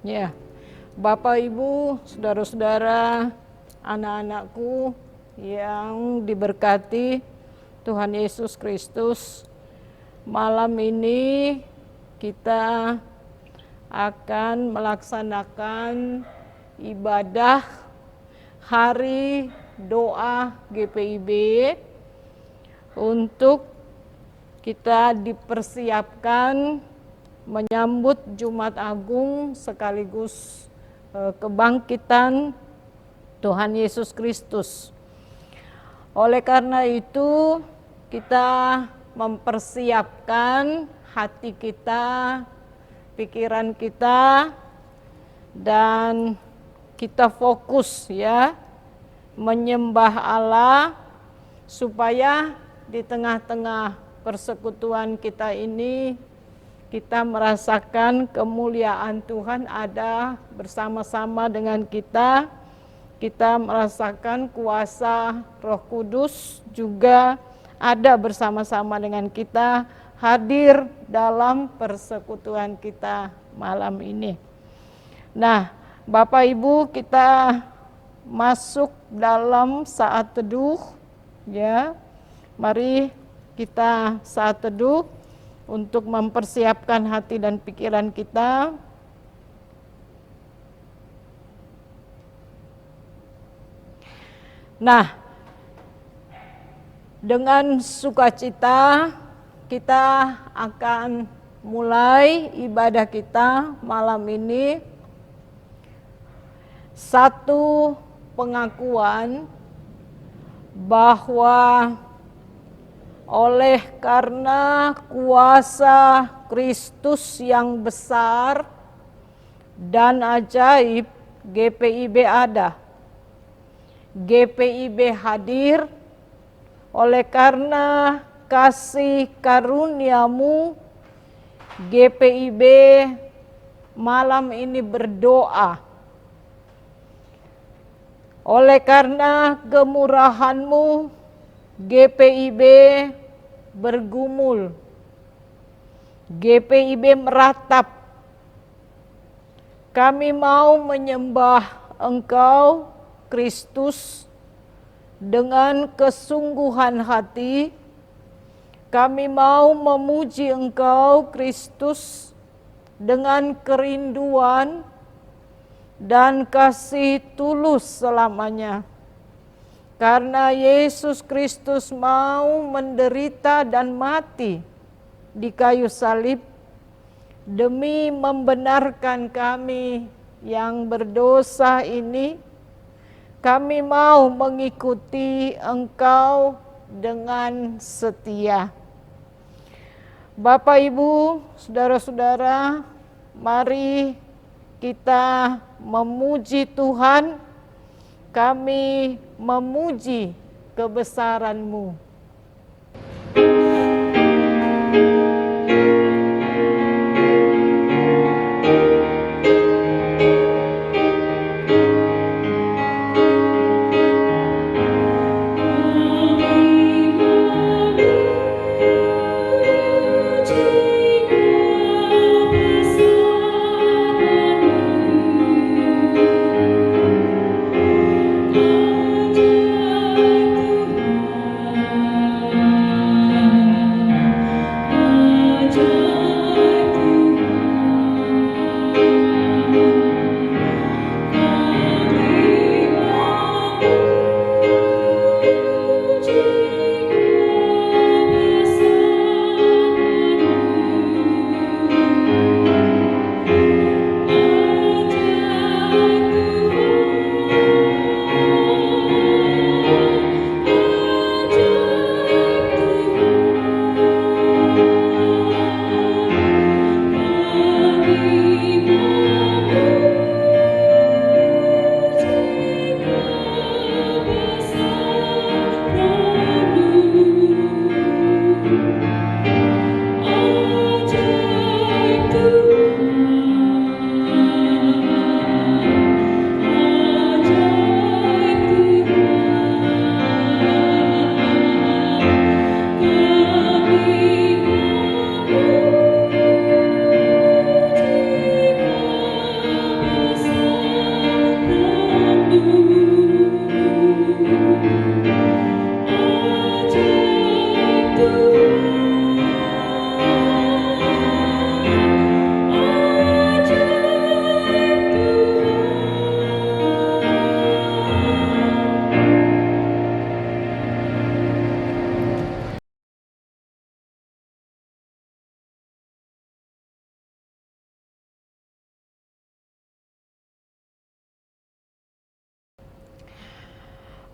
Ya, Bapak Ibu, saudara-saudara, anak-anakku yang diberkati Tuhan Yesus Kristus, malam ini kita akan melaksanakan ibadah Hari Doa GPIB untuk kita dipersiapkan menyambut Jumat Agung sekaligus kebangkitan Tuhan Yesus Kristus. Oleh karena itu, kita mempersiapkan hati kita, pikiran kita, dan kita fokus ya menyembah Allah supaya di tengah-tengah persekutuan kita ini kita merasakan kemuliaan Tuhan ada bersama-sama dengan kita. Kita merasakan kuasa Roh Kudus juga ada bersama-sama dengan kita, hadir dalam persekutuan kita malam ini. Nah, Bapak Ibu, kita masuk dalam saat teduh ya. Mari kita saat teduh untuk mempersiapkan hati dan pikiran kita. Nah, dengan sukacita kita akan mulai ibadah kita malam ini. Satu pengakuan bahwa oleh karena kuasa Kristus yang besar dan ajaib, GPIB ada. GPIB hadir oleh karena kasih karunia-Mu. GPIB malam ini berdoa. Oleh karena kemurahan-Mu, GPIB bergumul, GPIB meratap. Kami mau menyembah Engkau, Kristus, dengan kesungguhan hati. Kami mau memuji Engkau, Kristus, dengan kerinduan dan kasih tulus selamanya. Karena Yesus Kristus mau menderita dan mati di kayu salib demi membenarkan kami yang berdosa ini. Kami mau mengikuti Engkau dengan setia. Bapak, Ibu, saudara-saudara, mari kita memuji Tuhan. Kami memuji kebesaran-Mu.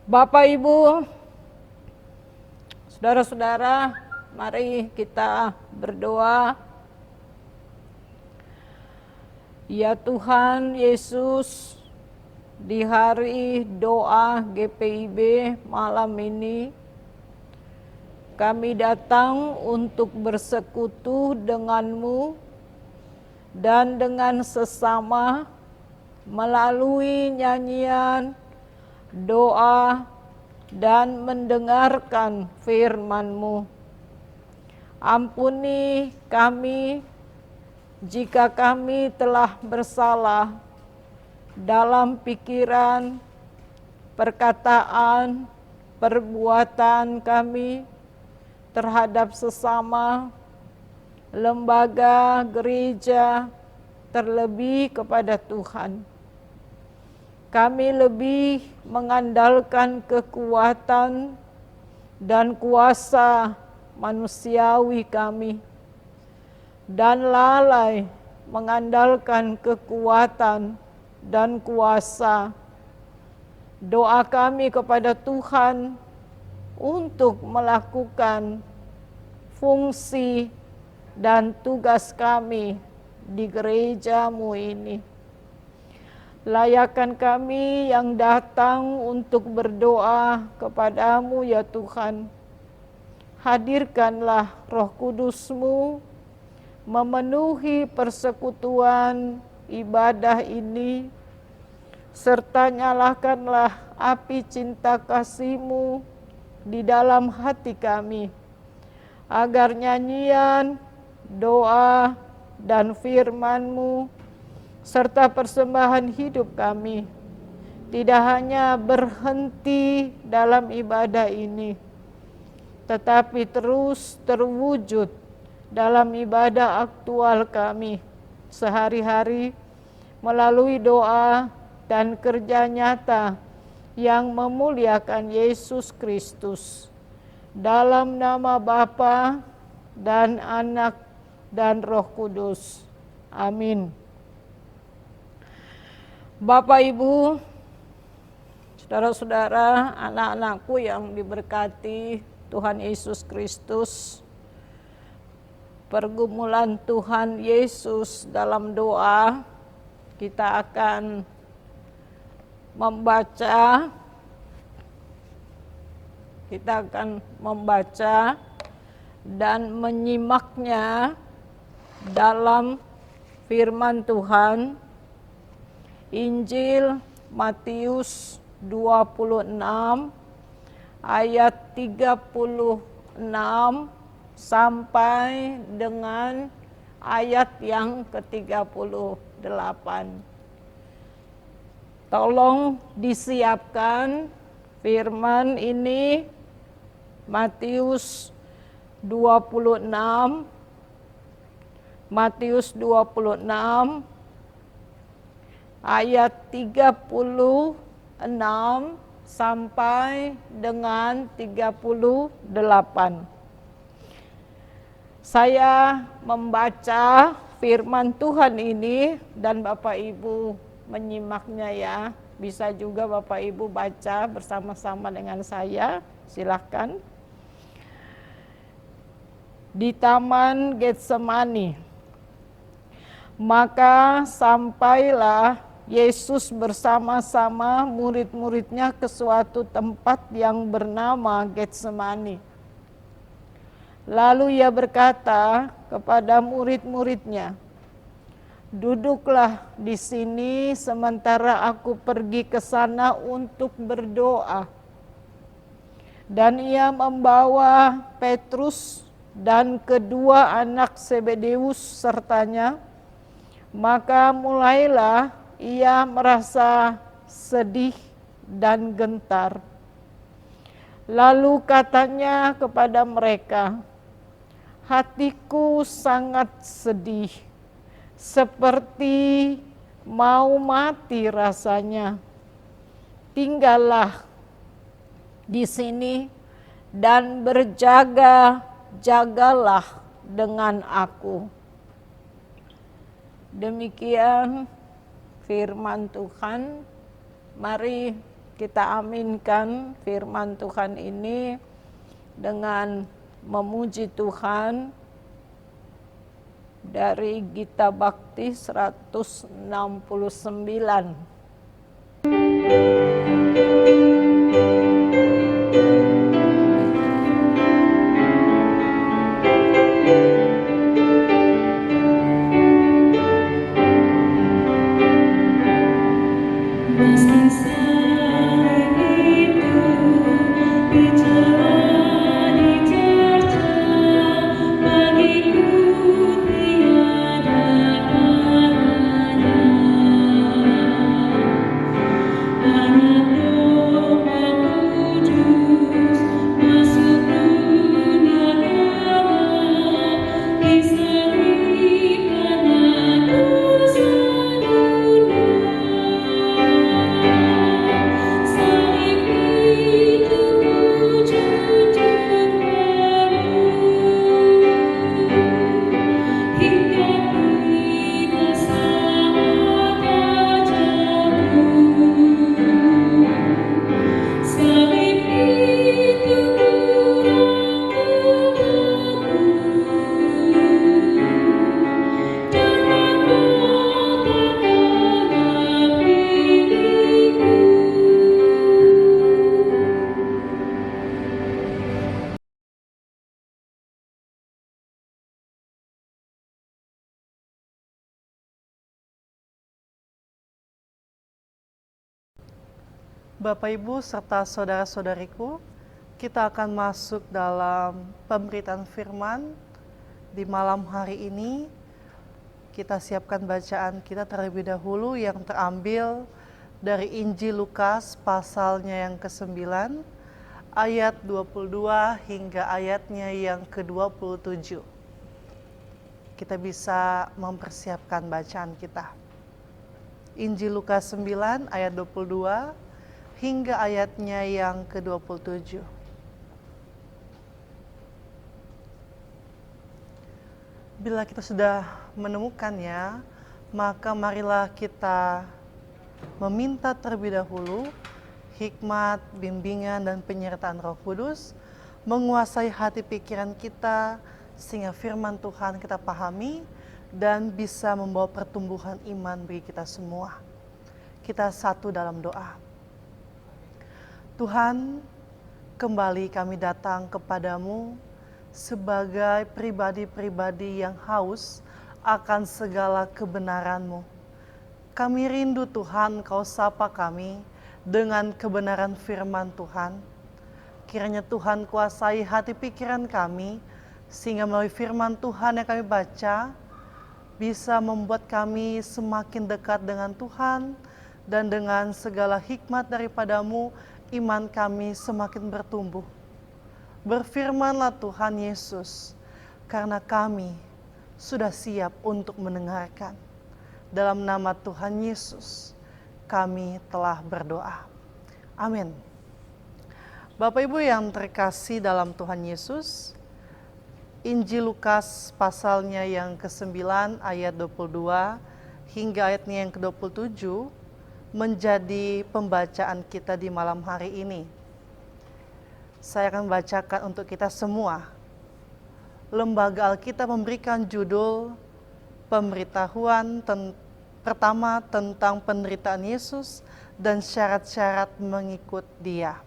Bapak Ibu, saudara-saudara, mari kita berdoa. Ya Tuhan Yesus, di hari doa GPIB malam ini, kami datang untuk bersekutu denganmu dan dengan sesama melalui nyanyian, doa, dan mendengarkan firman-Mu. Ampuni kami jika kami telah bersalah dalam pikiran, perkataan, perbuatan kami terhadap sesama, lembaga, gereja, terlebih kepada Tuhan. Kami lebih mengandalkan kekuatan dan kuasa manusiawi kami, dan lalai mengandalkan kekuatan dan kuasa. Doa kami kepada Tuhan untuk melakukan fungsi dan tugas kami di gereja-Mu ini. Layakkan kami yang datang untuk berdoa kepada-Mu ya Tuhan. Hadirkanlah Roh Kudus-Mu memenuhi persekutuan ibadah ini, serta nyalakanlah api cinta kasih-Mu di dalam hati kami, agar nyanyian, doa, dan firman-Mu serta persembahan hidup kami tidak hanya berhenti dalam ibadah ini, tetapi terus terwujud dalam ibadah aktual kami sehari-hari melalui doa dan kerja nyata yang memuliakan Yesus Kristus. Dalam nama Bapa dan Anak dan Roh Kudus. Amin. Bapak Ibu, saudara-saudara, anak-anakku yang diberkati Tuhan Yesus Kristus, pergumulan Tuhan Yesus dalam doa, kita akan membaca dan menyimaknya dalam firman Tuhan, Injil Matius 26 ayat 36 sampai dengan ayat yang ke-38. Tolong disiapkan firman ini, Matius 26 ayat 36 sampai dengan 38. Saya membaca firman Tuhan ini dan Bapak Ibu menyimaknya ya. Bisa juga Bapak Ibu baca bersama-sama dengan saya, silahkan. Di Taman Getsemani, maka sampailah Yesus bersama-sama murid-muridnya ke suatu tempat yang bernama Getsemani. Lalu ia berkata kepada murid-muridnya, "Duduklah di sini sementara aku pergi ke sana untuk berdoa." Dan ia membawa Petrus dan kedua anak Zebedeus sertanya. Maka mulailah ia merasa sedih dan gentar. Lalu katanya kepada mereka, "Hatiku sangat sedih, seperti mau mati rasanya. Tinggallah di sini dan berjaga-jagalah dengan aku." Demikian firman Tuhan. Mari Kita aminkan firman Tuhan ini dengan memuji Tuhan dari Gita Bhakti 169. Bapak, Ibu, serta saudara-saudariku, kita akan masuk dalam pemberitaan firman di malam hari ini. Kita siapkan bacaan kita terlebih dahulu yang terambil dari Injil Lukas pasalnya yang ke-9, ayat 22 hingga ayatnya yang ke-27. Kita bisa mempersiapkan bacaan kita. Injil Lukas 9 ayat 22 hingga ayatnya yang ke-27. Bila kita sudah menemukannya, maka marilah kita meminta terlebih dahulu hikmat, bimbingan, dan penyertaan Roh Kudus menguasai hati pikiran kita, sehingga firman Tuhan kita pahami dan bisa membawa pertumbuhan iman bagi kita semua. Kita satu dalam doa. Tuhan, kembali kami datang kepadamu sebagai pribadi-pribadi yang haus akan segala kebenaran-Mu. Kami rindu Tuhan, Kau sapa kami dengan kebenaran firman Tuhan. Kiranya Tuhan kuasai hati pikiran kami, sehingga melalui firman Tuhan yang kami baca, bisa membuat kami semakin dekat dengan Tuhan, dan dengan segala hikmat daripada-Mu, iman kami semakin bertumbuh. Berfirmanlah Tuhan Yesus, karena kami sudah siap untuk mendengarkan. Dalam nama Tuhan Yesus, kami telah berdoa. Amin. Bapak Ibu yang terkasih dalam Tuhan Yesus, Injil Lukas pasalnya yang ke-9 ayat 22 hingga ayatnya yang ke-27 menjadi pembacaan kita di malam hari ini. Saya akan bacakan untuk kita semua. Lembaga Alkitab memberikan judul pemberitahuan pertama tentang penderitaan Yesus dan syarat-syarat mengikut Dia.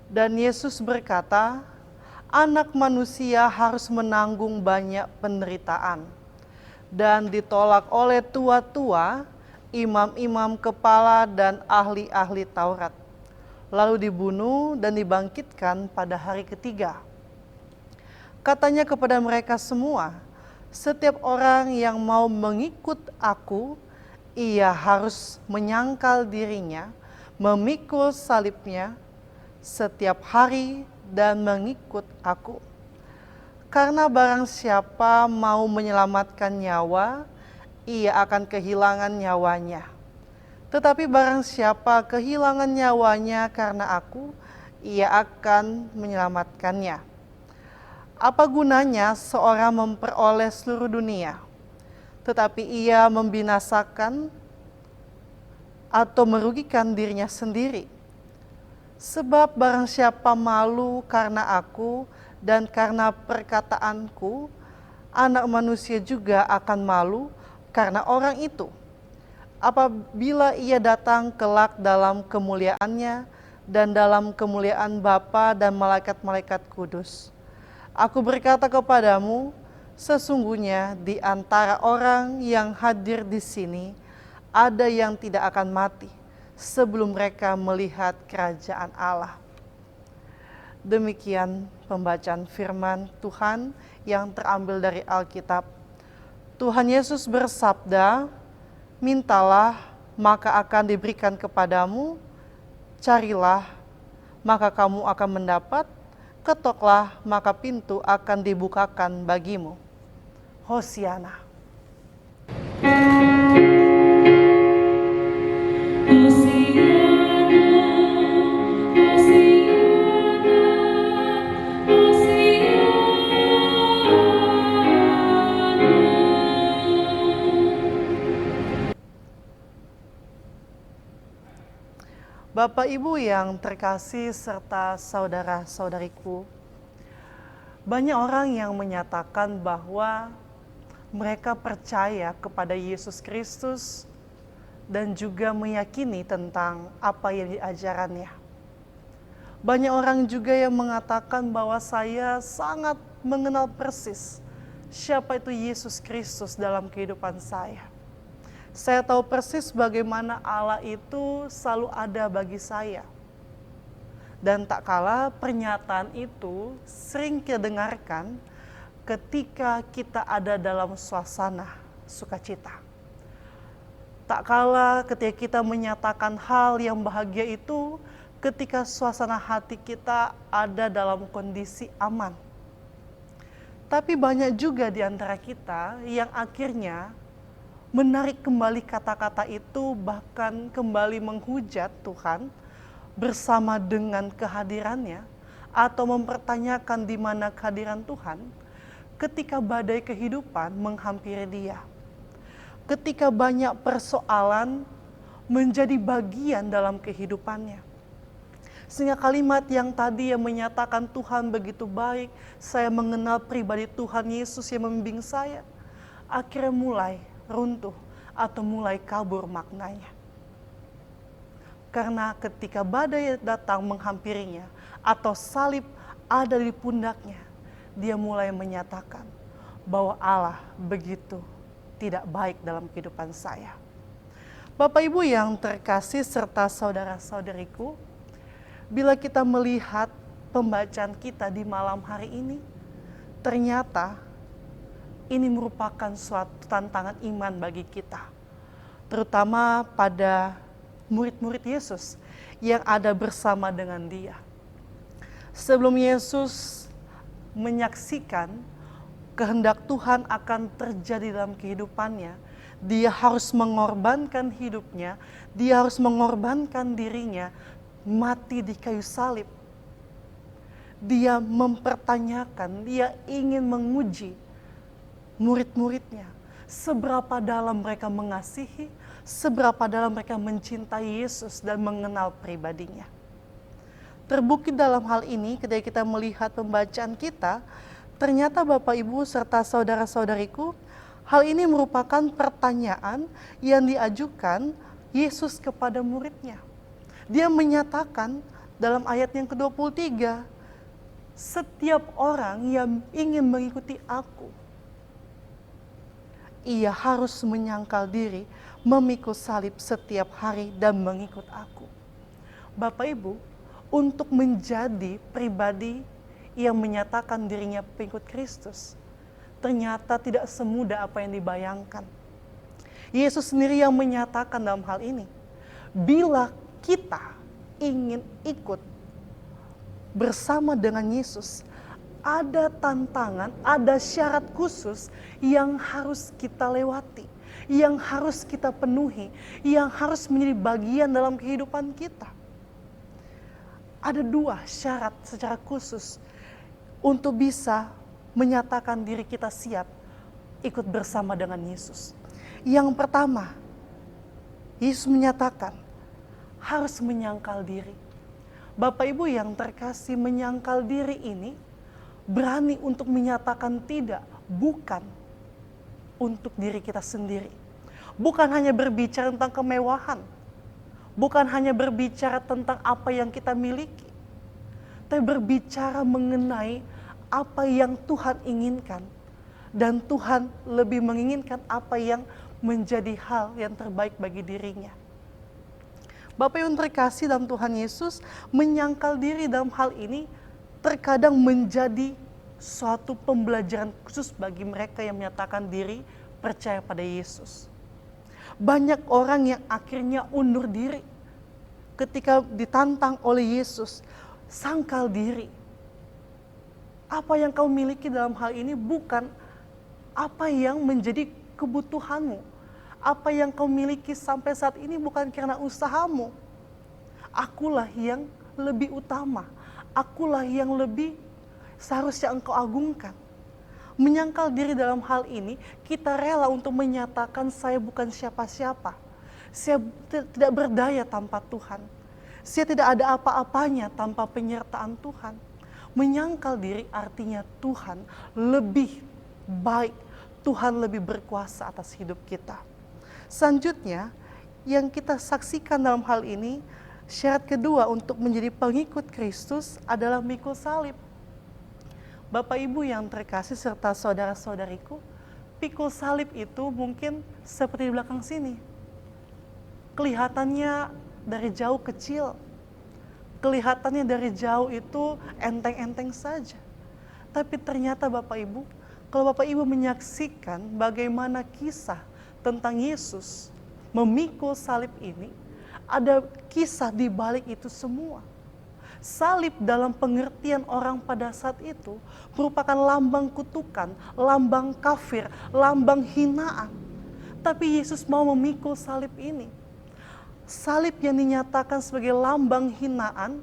Dan Yesus berkata, Anak manusia harus menanggung banyak penderitaan dan ditolak oleh tua-tua, imam-imam kepala dan ahli-ahli Taurat, lalu dibunuh dan dibangkitkan pada hari ketiga. Katanya kepada mereka semua, setiap orang yang mau mengikut aku, ia harus menyangkal dirinya, memikul salibnya setiap hari dan mengikut aku. Karena barang siapa mau menyelamatkan nyawa, ia akan kehilangan nyawanya. Tetapi barang siapa kehilangan nyawanya karena aku, ia akan menyelamatkannya. Apa gunanya seorang memperoleh seluruh dunia, tetapi ia membinasakan atau merugikan dirinya sendiri? Sebab barang siapa malu karena aku dan karena perkataanku, anak manusia juga akan malu karena orang itu. Apabila ia datang kelak dalam kemuliaannya dan dalam kemuliaan Bapa dan malaikat-malaikat kudus. Aku berkata kepadamu, sesungguhnya di antara orang yang hadir di sini, ada yang tidak akan mati sebelum mereka melihat kerajaan Allah. Demikian pembacaan firman Tuhan yang terambil dari Alkitab. Tuhan Yesus bersabda, mintalah maka akan diberikan kepadamu, carilah maka kamu akan mendapat, ketoklah maka pintu akan dibukakan bagimu. Hosiana. Bapak Ibu yang terkasih serta saudara-saudariku, banyak orang yang menyatakan bahwa mereka percaya kepada Yesus Kristus dan juga meyakini tentang apa yang diajarannya. Banyak orang juga yang mengatakan bahwa saya sangat mengenal persis siapa itu Yesus Kristus dalam kehidupan saya. Saya tahu persis bagaimana Allah itu selalu ada bagi saya. Dan tak kalah pernyataan itu sering kita dengarkan ketika kita ada dalam suasana sukacita. Tak kalah ketika kita menyatakan hal yang bahagia itu ketika suasana hati kita ada dalam kondisi aman. Tapi banyak juga di antara kita yang akhirnya menarik kembali kata-kata itu, bahkan kembali menghujat Tuhan bersama dengan kehadirannya, atau mempertanyakan di mana kehadiran Tuhan ketika badai kehidupan menghampiri dia. Ketika banyak persoalan menjadi bagian dalam kehidupannya. Sehingga kalimat yang tadi yang menyatakan Tuhan begitu baik, saya mengenal pribadi Tuhan Yesus yang membimbing saya, akhirnya mulai runtuh atau mulai kabur maknanya. Karena ketika badai datang menghampirinya atau salib ada di pundaknya, dia mulai menyatakan bahwa Allah begitu tidak baik dalam kehidupan saya. Bapak Ibu yang terkasih serta saudara-saudariku, bila kita melihat pembacaan kita di malam hari ini, ternyata ini merupakan suatu tantangan iman bagi kita, terutama pada murid-murid Yesus yang ada bersama dengan dia. Sebelum Yesus menyaksikan kehendak Tuhan akan terjadi dalam kehidupannya, dia harus mengorbankan hidupnya, dia harus mengorbankan dirinya, mati di kayu salib. Dia mempertanyakan, dia ingin menguji murid-muridnya, seberapa dalam mereka mengasihi, seberapa dalam mereka mencintai Yesus dan mengenal pribadinya. Terbukti dalam hal ini ketika kita melihat pembacaan kita, ternyata Bapak Ibu serta saudara-saudariku, hal ini merupakan pertanyaan yang diajukan Yesus kepada muridnya. Dia menyatakan dalam ayat yang ke-23, setiap orang yang ingin mengikuti aku, ia harus menyangkal diri, memikul salib setiap hari dan mengikut aku. Bapak Ibu, untuk menjadi pribadi yang menyatakan dirinya pengikut Kristus, ternyata tidak semudah apa yang dibayangkan. Yesus sendiri yang menyatakan dalam hal ini, bila kita ingin ikut bersama dengan Yesus, ada tantangan, ada syarat khusus yang harus kita lewati, yang harus kita penuhi, yang harus menjadi bagian dalam kehidupan kita. Ada 2 syarat secara khusus untuk bisa menyatakan diri kita siap ikut bersama dengan Yesus. Yang pertama, Yesus menyatakan harus menyangkal diri. Bapak Ibu yang terkasih, menyangkal diri ini berani untuk menyatakan tidak, bukan untuk diri kita sendiri. Bukan hanya berbicara tentang kemewahan, bukan hanya berbicara tentang apa yang kita miliki, tapi berbicara mengenai apa yang Tuhan inginkan. Dan Tuhan lebih menginginkan apa yang menjadi hal yang terbaik bagi dirinya. Bapak yang terkasih dalam Tuhan Yesus, menyangkal diri dalam hal ini terkadang menjadi suatu pembelajaran khusus bagi mereka yang menyatakan diri percaya pada Yesus. Banyak orang yang akhirnya undur diri ketika ditantang oleh Yesus. Sangkal diri. Apa yang kau miliki dalam hal ini bukan apa yang menjadi kebutuhanmu. Apa yang kau miliki sampai saat ini bukan karena usahamu. Akulah yang lebih utama. Akulah yang lebih seharusnya engkau agungkan. Menyangkal diri dalam hal ini, kita rela untuk menyatakan saya bukan siapa-siapa. Saya tidak berdaya tanpa Tuhan. Saya tidak ada apa-apanya tanpa penyertaan Tuhan. Menyangkal diri artinya Tuhan lebih baik. Tuhan lebih berkuasa atas hidup kita. Selanjutnya, yang kita saksikan dalam hal ini, syarat kedua untuk menjadi pengikut Kristus adalah mikul salib. Bapak Ibu yang terkasih serta saudara-saudariku, pikul salib itu mungkin seperti di belakang sini. Kelihatannya dari jauh kecil, kelihatannya dari jauh itu enteng-enteng saja. Tapi ternyata Bapak Ibu, kalau Bapak Ibu menyaksikan bagaimana kisah tentang Yesus memikul salib ini, ada kisah di balik itu semua. Salib dalam pengertian orang pada saat itu merupakan lambang kutukan, lambang kafir, lambang hinaan. Tapi Yesus mau memikul salib ini. Salib yang dinyatakan sebagai lambang hinaan,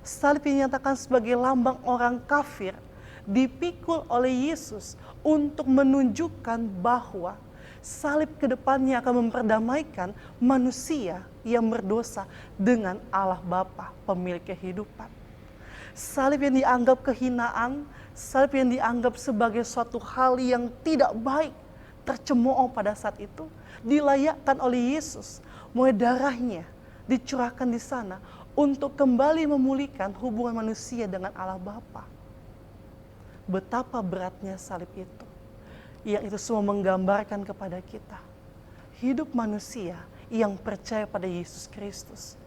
salib yang dinyatakan sebagai lambang orang kafir, dipikul oleh Yesus untuk menunjukkan bahwa salib ke depannya akan memperdamaikan manusia yang berdosa dengan Allah Bapa, pemilik kehidupan. Salib yang dianggap kehinaan, salib yang dianggap sebagai suatu hal yang tidak baik, tercemooh pada saat itu, dilayakkan oleh Yesus. Mulai darahnya dicurahkan di sana untuk kembali memulihkan hubungan manusia dengan Allah Bapa. Betapa beratnya salib itu. Yang itu semua menggambarkan kepada kita hidup manusia yang percaya pada Yesus Kristus.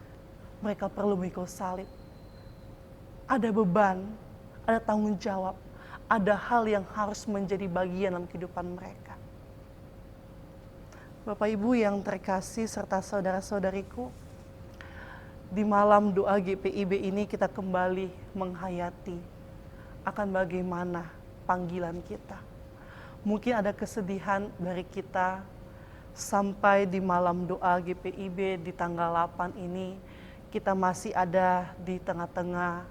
Mereka perlu memikul salib. Ada beban, ada tanggung jawab, ada hal yang harus menjadi bagian dalam kehidupan mereka. Bapak Ibu yang terkasih serta saudara-saudariku, di malam doa GPIB ini kita kembali menghayati akan bagaimana panggilan kita. Mungkin ada kesedihan dari kita sampai di malam doa GPIB di tanggal 8 ini, kita masih ada di tengah-tengah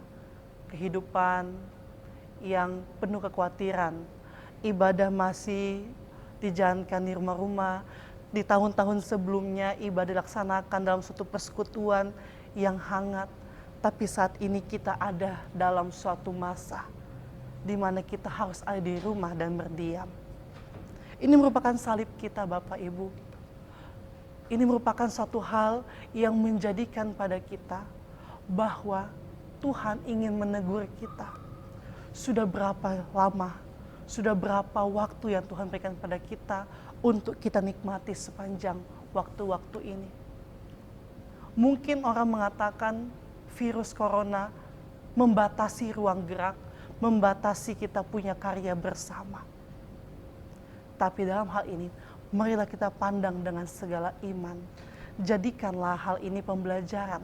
kehidupan yang penuh kekhawatiran. Ibadah masih dijalankan di rumah-rumah. Di tahun-tahun sebelumnya ibadah dilaksanakan dalam suatu persekutuan yang hangat. Tapi saat ini kita ada dalam suatu masa di mana kita harus ada di rumah dan berdiam. Ini merupakan salib kita Bapak Ibu. Ini merupakan suatu hal yang menjadikan pada kita bahwa Tuhan ingin menegur kita. Sudah berapa lama, sudah berapa waktu yang Tuhan berikan pada kita untuk kita nikmati sepanjang waktu-waktu ini. Mungkin orang mengatakan virus corona membatasi ruang gerak, membatasi kita punya karya bersama. Tapi dalam hal ini, marilah kita pandang dengan segala iman. Jadikanlah hal ini pembelajaran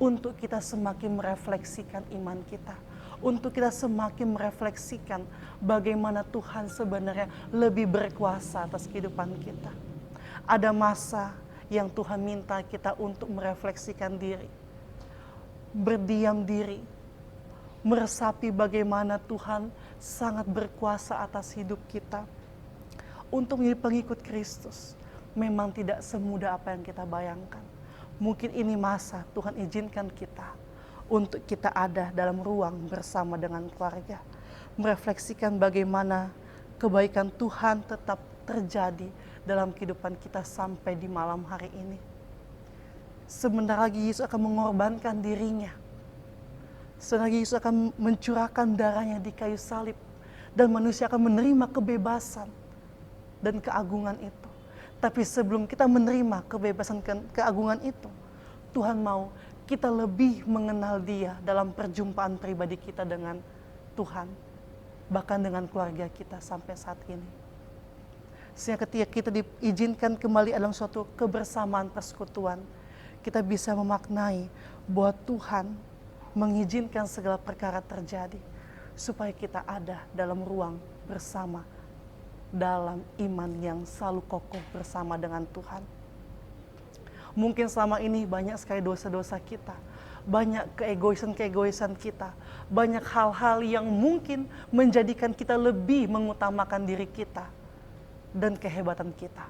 untuk kita semakin merefleksikan iman kita. Untuk kita semakin merefleksikan bagaimana Tuhan sebenarnya lebih berkuasa atas kehidupan kita. Ada masa yang Tuhan minta kita untuk merefleksikan diri. Berdiam diri. Meresapi bagaimana Tuhan sangat berkuasa atas hidup kita. Untuk menjadi pengikut Kristus memang tidak semudah apa yang kita bayangkan. Mungkin ini masa Tuhan izinkan kita untuk kita ada dalam ruang bersama dengan keluarga, merefleksikan bagaimana kebaikan Tuhan tetap terjadi dalam kehidupan kita sampai di malam hari ini. Sebentar lagi Yesus akan mengorbankan dirinya. Sebentar lagi Yesus akan mencurahkan darahnya di kayu salib, dan manusia akan menerima kebebasan dan keagungan itu. Tapi sebelum kita menerima kebebasan keagungan itu, Tuhan mau kita lebih mengenal Dia dalam perjumpaan pribadi kita dengan Tuhan, bahkan dengan keluarga kita sampai saat ini. Sehingga ketika kita diizinkan kembali dalam suatu kebersamaan persekutuan, kita bisa memaknai bahwa Tuhan mengizinkan segala perkara terjadi supaya kita ada dalam ruang bersama, dalam iman yang selalu kokoh bersama dengan Tuhan. Mungkin selama ini banyak sekali dosa-dosa kita, banyak keegoisan kita, banyak hal-hal yang mungkin menjadikan kita lebih mengutamakan diri kita dan kehebatan kita.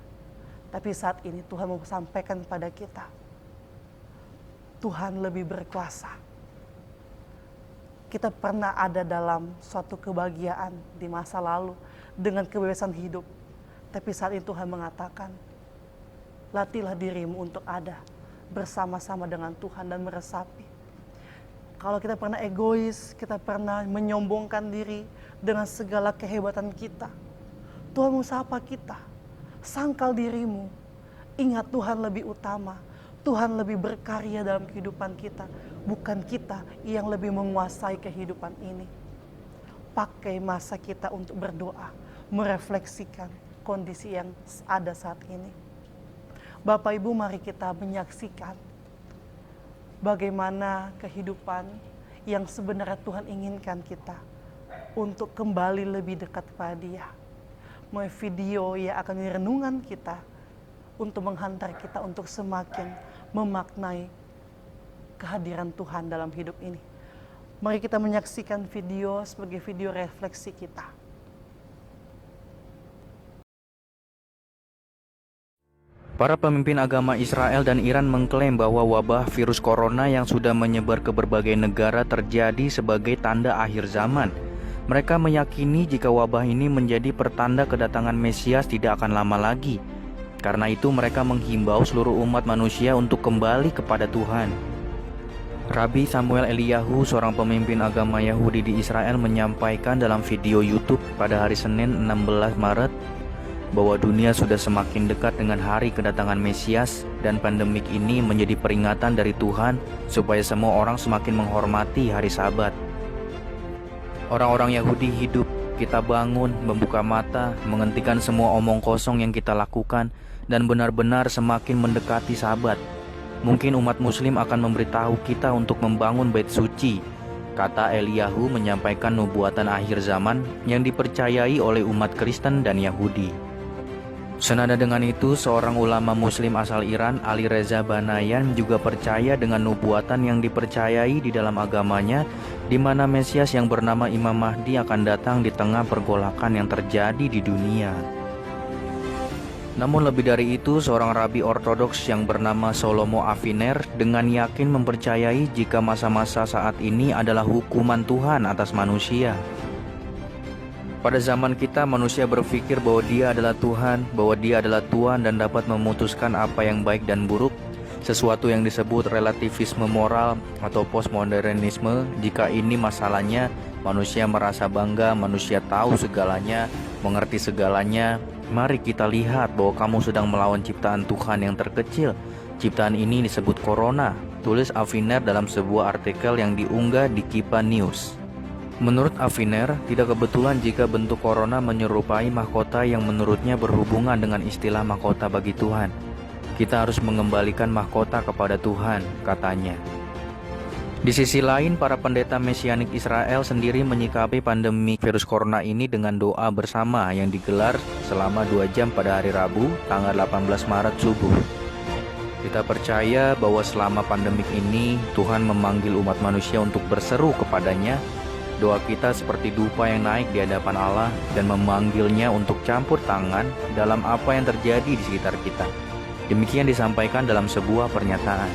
Tapi saat ini Tuhan mau sampaikan pada kita, Tuhan lebih berkuasa. Kita pernah ada dalam suatu kebahagiaan di masa lalu dengan kebebasan hidup. Tapi saat ini Tuhan mengatakan, latihlah dirimu untuk ada bersama-sama dengan Tuhan dan meresapi. Kalau kita pernah egois, kita pernah menyombongkan diri dengan segala kehebatan kita, Tuhan mau sapa kita, sangkal dirimu, ingat Tuhan lebih utama, Tuhan lebih berkarya dalam kehidupan kita, bukan kita yang lebih menguasai kehidupan ini. Pakai masa kita untuk berdoa, merefleksikan kondisi yang ada saat ini. Bapak Ibu, mari kita menyaksikan bagaimana kehidupan yang sebenarnya Tuhan inginkan kita untuk kembali lebih dekat kepada Dia. Mau video yang akan menjadi renungan kita untuk menghantar kita untuk semakin memaknai kehadiran Tuhan dalam hidup ini. Mari kita menyaksikan video sebagai video refleksi kita. Para pemimpin agama Israel dan Iran mengklaim bahwa wabah virus corona yang sudah menyebar ke berbagai negara terjadi sebagai tanda akhir zaman. Mereka meyakini jika wabah ini menjadi pertanda kedatangan Mesias tidak akan lama lagi. Karena itu mereka menghimbau seluruh umat manusia untuk kembali kepada Tuhan. Rabbi Samuel Eliyahu, seorang pemimpin agama Yahudi di Israel, menyampaikan dalam video YouTube pada hari Senin 16 Maret bahwa dunia sudah semakin dekat dengan hari kedatangan Mesias dan pandemik ini menjadi peringatan dari Tuhan supaya semua orang semakin menghormati hari Sabat. Orang-orang Yahudi hidup, kita bangun, membuka mata, menghentikan semua omong kosong yang kita lakukan dan benar-benar semakin mendekati Sabat. Mungkin umat Muslim akan memberitahu kita untuk membangun bait suci, kata Eliyahu menyampaikan nubuatan akhir zaman yang dipercayai oleh umat Kristen dan Yahudi. Senada dengan itu, seorang ulama Muslim asal Iran, Ali Reza Banayan, juga percaya dengan nubuatan yang dipercayai di dalam agamanya, di mana Mesias yang bernama Imam Mahdi akan datang di tengah pergolakan yang terjadi di dunia. Namun lebih dari itu, seorang rabi ortodoks yang bernama Shlomo Aviner dengan yakin mempercayai jika masa-masa saat ini adalah hukuman Tuhan atas manusia. Pada zaman kita, manusia berpikir bahwa dia adalah Tuhan, bahwa dia adalah Tuhan dan dapat memutuskan apa yang baik dan buruk, sesuatu yang disebut relativisme moral atau postmodernisme. Jika ini masalahnya, manusia merasa bangga, manusia tahu segalanya, mengerti segalanya. Mari kita lihat bahwa kamu sedang melawan ciptaan Tuhan yang terkecil. Ciptaan ini disebut Corona, tulis Aviner dalam sebuah artikel yang diunggah di Kipa News. Menurut Aviner, tidak kebetulan jika bentuk corona menyerupai mahkota yang menurutnya berhubungan dengan istilah mahkota bagi Tuhan. Kita harus mengembalikan mahkota kepada Tuhan, katanya. Di sisi lain, para pendeta mesianik Israel sendiri menyikapi pandemi virus corona ini dengan doa bersama yang digelar selama 2 jam pada hari Rabu, tanggal 18 Maret subuh. Kita percaya bahwa selama pandemik ini, Tuhan memanggil umat manusia untuk berseru kepadanya. Doa kita seperti dupa yang naik di hadapan Allah dan memanggilnya untuk campur tangan dalam apa yang terjadi di sekitar kita. Demikian disampaikan dalam sebuah pernyataan.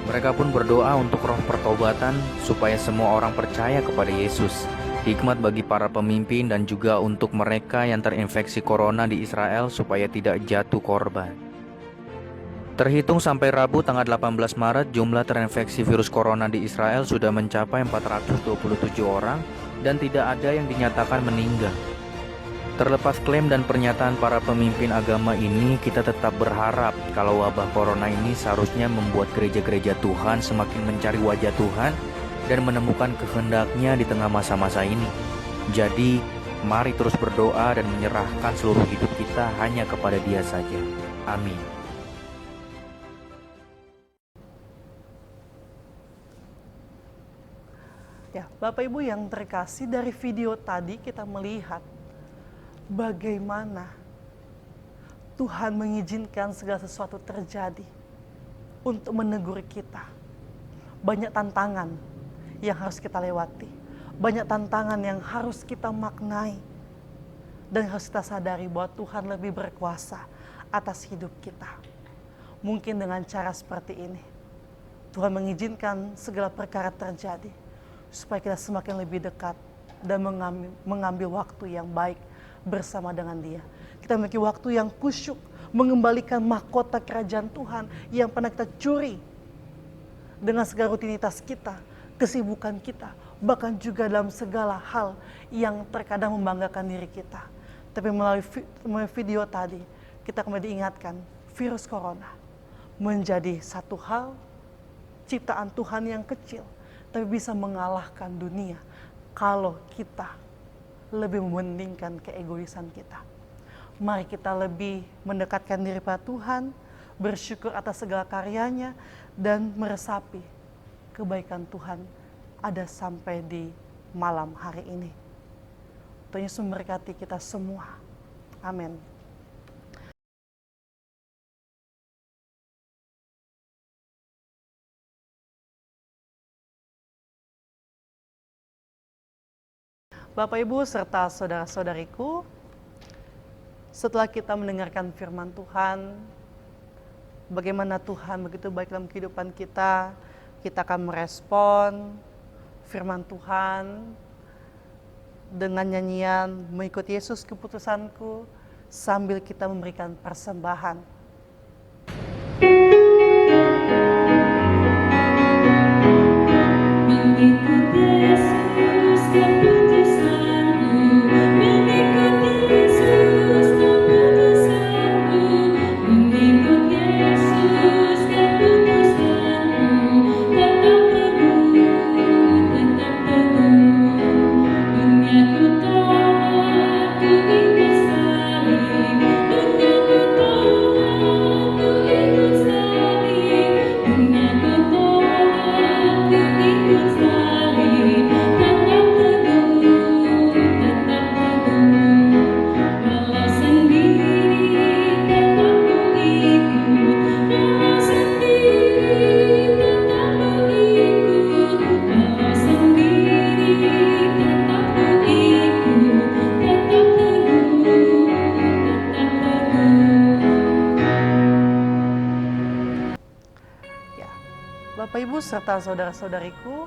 Mereka pun berdoa untuk roh pertobatan supaya semua orang percaya kepada Yesus. Hikmat bagi para pemimpin dan juga untuk mereka yang terinfeksi corona di Israel supaya tidak jatuh korban. Terhitung sampai Rabu tanggal 18 Maret, jumlah terinfeksi virus corona di Israel sudah mencapai 427 orang dan tidak ada yang dinyatakan meninggal. Terlepas klaim dan pernyataan para pemimpin agama ini, kita tetap berharap kalau wabah corona ini seharusnya membuat gereja-gereja Tuhan semakin mencari wajah Tuhan dan menemukan kehendak-Nya di tengah masa-masa ini. Jadi, mari terus berdoa dan menyerahkan seluruh hidup kita hanya kepada Dia saja. Amin. Ya, Bapak Ibu yang terkasih, dari video tadi kita melihat bagaimana Tuhan mengizinkan segala sesuatu terjadi untuk menegur kita. Banyak tantangan yang harus kita lewati, banyak tantangan yang harus kita maknai, dan harus kita sadari bahwa Tuhan lebih berkuasa atas hidup kita. Mungkin dengan cara seperti ini, Tuhan mengizinkan segala perkara terjadi, supaya kita semakin lebih dekat dan mengambil waktu yang baik bersama dengan Dia. Kita memiliki waktu yang kusyuk, mengembalikan mahkota kerajaan Tuhan yang pernah kita curi dengan segala rutinitas kita, kesibukan kita, bahkan juga dalam segala hal yang terkadang membanggakan diri kita. Tapi melalui video tadi, kita kembali diingatkan virus corona menjadi satu hal ciptaan Tuhan yang kecil, tapi bisa mengalahkan dunia kalau kita lebih mementingkan keegoisan kita. Mari kita lebih mendekatkan diri pada Tuhan, bersyukur atas segala karyanya, dan meresapi kebaikan Tuhan ada sampai di malam hari ini. Tuhan Yesus memberkati kita semua. Amin. Bapak Ibu serta saudara-saudariku, setelah kita mendengarkan firman Tuhan, bagaimana Tuhan begitu baik dalam kehidupan kita, kita akan merespon firman Tuhan dengan nyanyian "Mengikut Yesus Keputusanku" sambil kita memberikan persembahan. Bapak Ibu serta saudara-saudariku,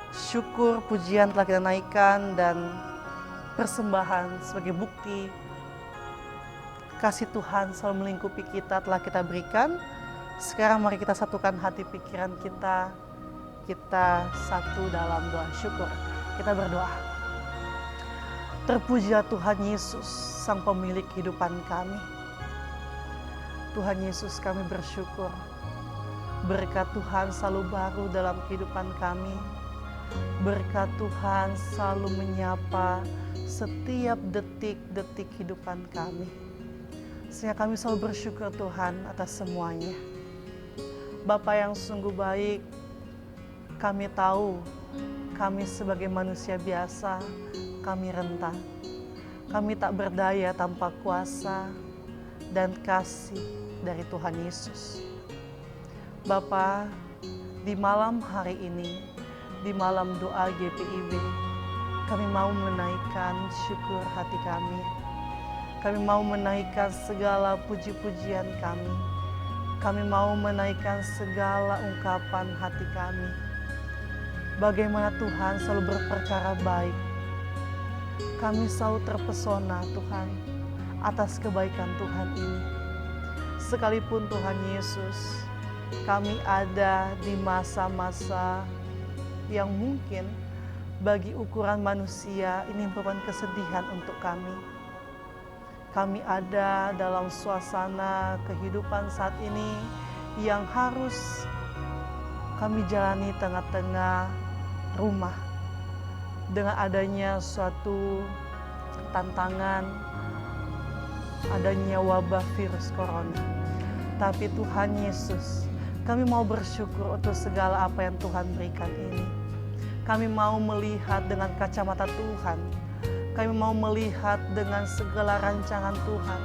syukur pujian telah kita naikkan dan persembahan sebagai bukti kasih Tuhan selalu melingkupi kita telah kita berikan. Sekarang mari kita satukan hati pikiran kita satu dalam doa syukur. Kita berdoa. Terpujilah Tuhan Yesus, Sang Pemilik kehidupan kami. Tuhan Yesus, kami bersyukur. Berkat Tuhan selalu baru dalam kehidupan kami. Berkat Tuhan selalu menyapa setiap detik-detik kehidupan kami. Sehingga kami selalu bersyukur Tuhan atas semuanya. Bapa yang sungguh baik, kami tahu kami sebagai manusia biasa, kami rentan. Kami tak berdaya tanpa kuasa dan kasih dari Tuhan Yesus. Bapa, di malam hari ini, di malam doa GPIB, kami mau menaikkan syukur hati kami. Kami mau menaikkan segala puji-pujian kami. Kami mau menaikkan segala ungkapan hati kami. Bagaimana Tuhan selalu berperkara baik. Kami selalu terpesona Tuhan atas kebaikan Tuhan ini. Sekalipun Tuhan Yesus, kami ada di masa-masa yang mungkin bagi ukuran manusia ini merupakan kesedihan untuk kami. Kami ada dalam suasana kehidupan saat ini yang harus kami jalani tengah-tengah rumah dengan adanya suatu tantangan, adanya wabah virus corona. Tapi Tuhan Yesus, kami mau bersyukur untuk segala apa yang Tuhan berikan ini. Kami mau melihat dengan kacamata Tuhan. Kami mau melihat dengan segala rancangan Tuhan.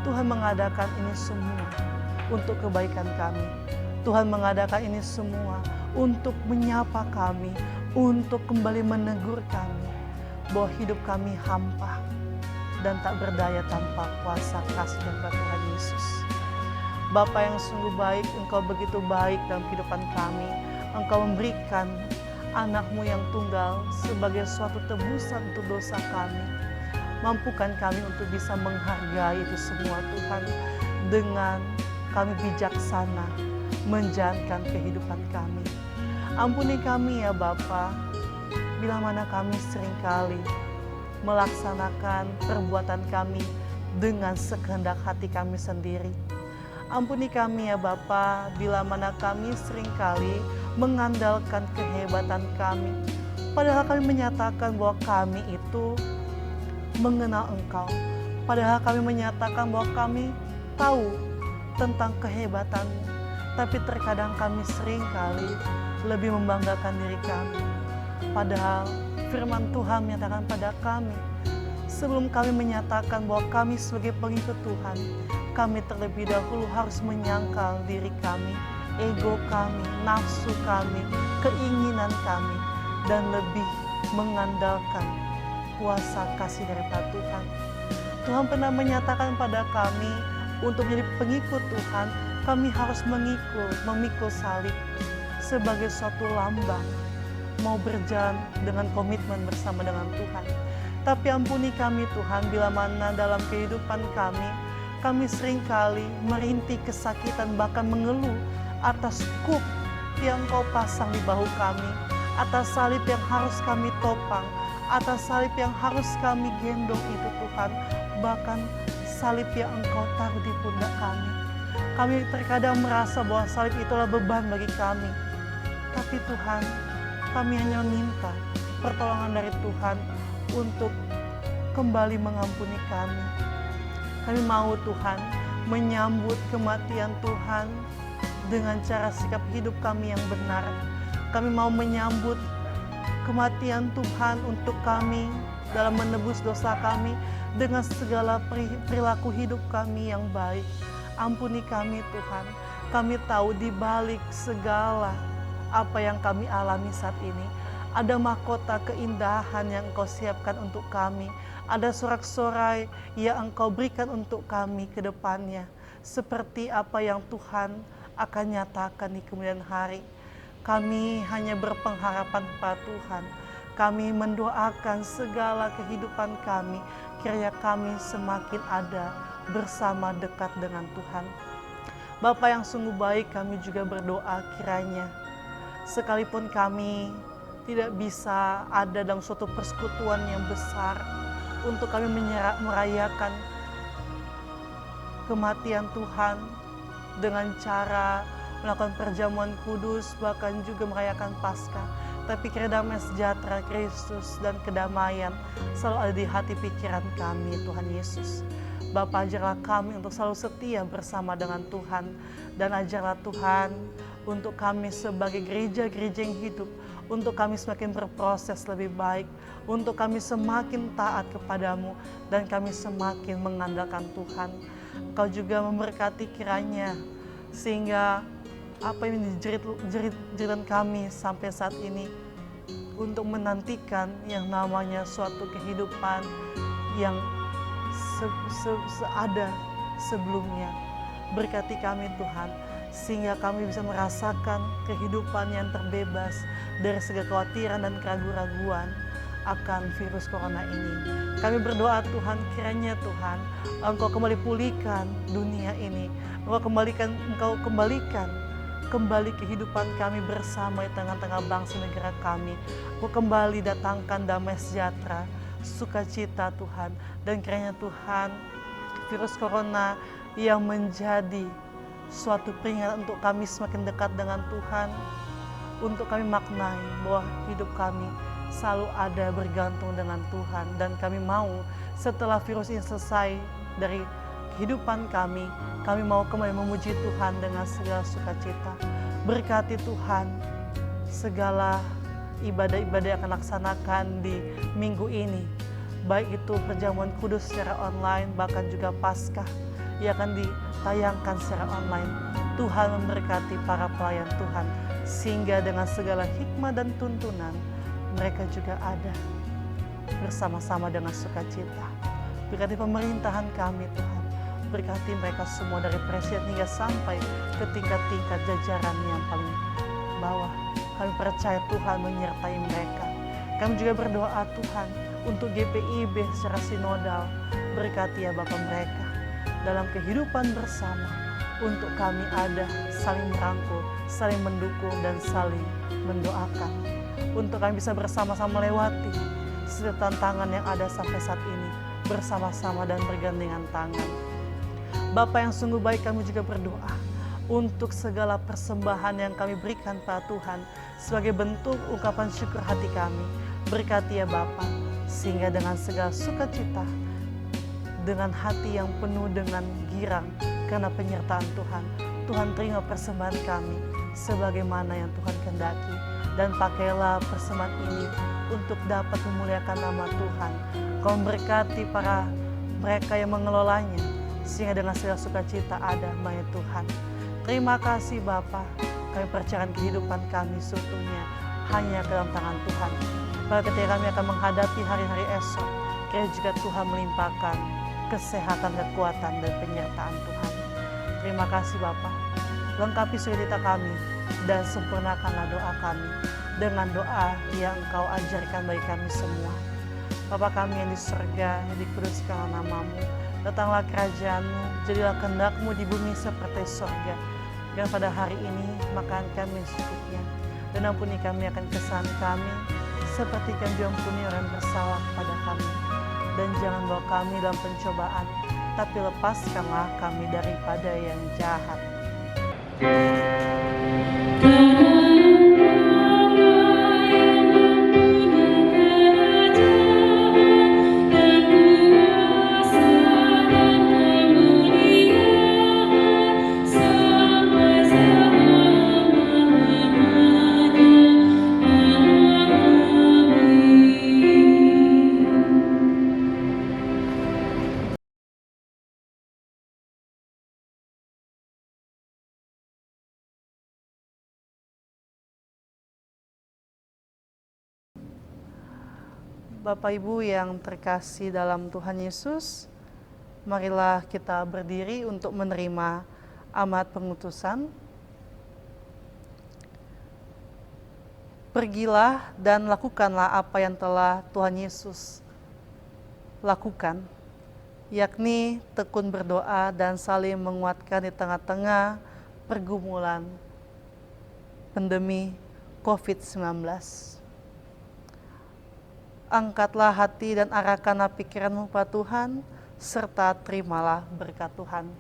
Tuhan mengadakan ini semua untuk kebaikan kami. Tuhan mengadakan ini semua untuk menyapa kami, untuk kembali menegur kami bahwa hidup kami hampa dan tak berdaya tanpa kuasa kasih dan Tuhan Yesus. Bapa yang sungguh baik, Engkau begitu baik dalam kehidupan kami. Engkau memberikan anak-Mu yang tunggal sebagai suatu tebusan untuk dosa kami. Mampukan kami untuk bisa menghargai itu semua Tuhan, dengan kami bijaksana menjalankan kehidupan kami. Ampuni kami ya Bapa, bila mana kami seringkali melaksanakan perbuatan kami dengan sekehendak hati kami sendiri. Ampuni kami ya Bapa, bila mana kami seringkali mengandalkan kehebatan kami, padahal kami menyatakan bahwa kami itu mengenal Engkau. Padahal kami menyatakan bahwa kami tahu tentang kehebatan-Mu, tapi terkadang kami seringkali lebih membanggakan diri kami. Padahal firman Tuhan menyatakan pada kami, sebelum kami menyatakan bahwa kami sebagai pengikut Tuhan, kami terlebih dahulu harus menyangkal diri kami, ego kami, nafsu kami, keinginan kami, dan lebih mengandalkan kuasa kasih daripada Tuhan. Tuhan pernah menyatakan pada kami, untuk menjadi pengikut Tuhan, kami harus memikul salib sebagai suatu lambang, mau berjalan dengan komitmen bersama dengan Tuhan. Tapi ampuni kami Tuhan, bila mana dalam kehidupan kami seringkali merintih kesakitan, bahkan mengeluh atas kuk yang Kau pasang di bahu kami, atas salib yang harus kami topang, atas salib yang harus kami gendong itu Tuhan, bahkan salib yang Engkau taruh di pundak kami. Kami terkadang merasa bahwa salib itulah beban bagi kami, tapi Tuhan, kami hanya minta pertolongan dari Tuhan untuk kembali mengampuni kami. Kami mau Tuhan menyambut kematian Tuhan dengan cara sikap hidup kami yang benar. Kami mau menyambut kematian Tuhan untuk kami dalam menebus dosa kami dengan segala perilaku hidup kami yang baik. Ampuni kami Tuhan. Kami tahu di balik segala apa yang kami alami saat ini, ada mahkota keindahan yang Engkau siapkan untuk kami. Ada sorak-sorai yang Engkau berikan untuk kami ke depannya. Seperti apa yang Tuhan akan nyatakan di kemudian hari. Kami hanya berpengharapan pada Tuhan. Kami mendoakan segala kehidupan kami, kiranya kami semakin ada bersama dekat dengan Tuhan. Bapa yang sungguh baik, kami juga berdoa kiranya sekalipun kami tidak bisa ada dalam suatu persekutuan yang besar untuk kami merayakan kematian Tuhan dengan cara melakukan perjamuan kudus, bahkan juga merayakan Paskah. Tapi kiranya damai sejahtera Kristus dan kedamaian selalu ada di hati pikiran kami, Tuhan Yesus. Bapa, ajarlah kami untuk selalu setia bersama dengan Tuhan, dan ajarlah Tuhan untuk kami sebagai gereja-gereja yang hidup, untuk kami semakin berproses lebih baik, untuk kami semakin taat kepadamu, dan kami semakin mengandalkan Tuhan. Engkau juga memberkati kiranya, sehingga apa yang menjadi jeritan kami sampai saat ini, untuk menantikan yang namanya suatu kehidupan yang seada sebelumnya. Berkati kami Tuhan, sehingga kami bisa merasakan kehidupan yang terbebas dari segala kekhawatiran dan keraguan-raguan akan virus corona ini. Kami berdoa Tuhan, kiranya Tuhan, Engkau kembali pulihkan dunia ini. Engkau kembalikan kembali kehidupan kami bersama di tengah-tengah bangsa negara kami. Engkau kembali datangkan damai sejahtera, sukacita Tuhan. Dan kiranya Tuhan, virus corona yang menjadi suatu peringatan untuk kami semakin dekat dengan Tuhan, untuk kami maknai bahwa hidup kami selalu ada bergantung dengan Tuhan, dan kami mau setelah virus ini selesai dari kehidupan kami mau kembali memuji Tuhan dengan segala sukacita. Berkati Tuhan segala ibadah-ibadah yang akan laksanakan di minggu ini, baik itu perjamuan kudus secara online, bahkan juga Paskah yang akan ditayangkan secara online. Tuhan memberkati para pelayan Tuhan, sehingga dengan segala hikmah dan tuntunan mereka juga ada bersama-sama dengan sukacita. Berkati pemerintahan kami Tuhan, berkati mereka semua dari presiden hingga sampai ke tingkat-tingkat jajaran yang paling bawah. Kami percaya Tuhan menyertai mereka. Kami juga berdoa Tuhan untuk GPIB secara sinodal, berkati ya Bapa mereka dalam kehidupan bersama, untuk kami ada saling merangkul, saling mendukung, dan saling mendoakan, untuk kami bisa bersama-sama melewati setiap tantangan yang ada sampai saat ini, bersama-sama dan bergandengan tangan. Bapa yang sungguh baik, kami juga berdoa untuk segala persembahan yang kami berikan pada Tuhan sebagai bentuk ungkapan syukur hati kami. Berkati ya Bapa, sehingga dengan segala sukacita, dengan hati yang penuh dengan girang karena penyertaan Tuhan, Tuhan terima persembahan kami sebagaimana yang Tuhan kehendaki, dan pakailah persembahan ini untuk dapat memuliakan nama Tuhan. Kau memberkati para mereka yang mengelolanya, sehingga dengan segala sukacita ada banyak Tuhan. Terima kasih Bapa, kami percayakan kehidupan kami seutuhnya hanya ke dalam tangan Tuhan. Pada ketika kami akan menghadapi hari-hari esok, kiranya juga Tuhan melimpahkan kesehatan, kekuatan, dan penyertaan Tuhan. Terima kasih Bapa, lengkapi sukacita kami dan sempurnakanlah doa kami dengan doa yang Engkau ajarkan bagi kami semua. Bapa kami yang di surga, yang dikuduskanlah nama-Mu, datanglah kerajaan-Mu, jadilah kehendak-Mu di bumi seperti surga. Dan pada hari ini makan kami secukupnya, dan ampuni kami akan kesalahan kami, seperti kami diampuni orang yang bersalah pada kami. Dan jangan bawa kami dalam pencobaan, tapi lepaskanlah kami daripada yang jahat. Bapak Ibu yang terkasih dalam Tuhan Yesus, marilah kita berdiri untuk menerima amat pengutusan. Pergilah dan lakukanlah apa yang telah Tuhan Yesus lakukan, yakni tekun berdoa dan saling menguatkan di tengah-tengah pergumulan pandemi COVID-19. Angkatlah hati dan arahkanlah pikiranmu pada Tuhan, serta terimalah berkat Tuhan.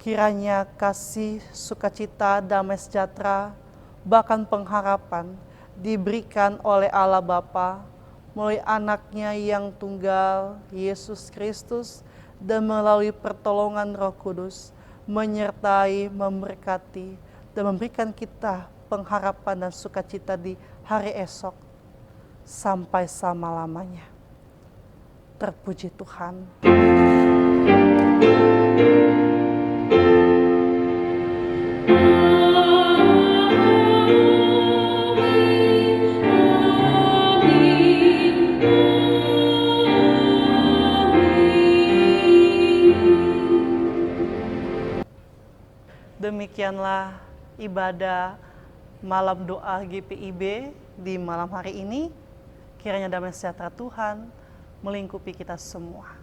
Kiranya kasih, sukacita, damai sejahtera, bahkan pengharapan diberikan oleh Allah Bapa melalui anaknya yang tunggal, Yesus Kristus, dan melalui pertolongan Roh Kudus, menyertai, memberkati, dan memberikan kita pengharapan dan sukacita di hari esok, sampai selama-lamanya. Terpuji Tuhan. Demikianlah ibadah malam doa GPIB di malam hari ini. Kiranya damai sejahtera Tuhan melingkupi kita semua.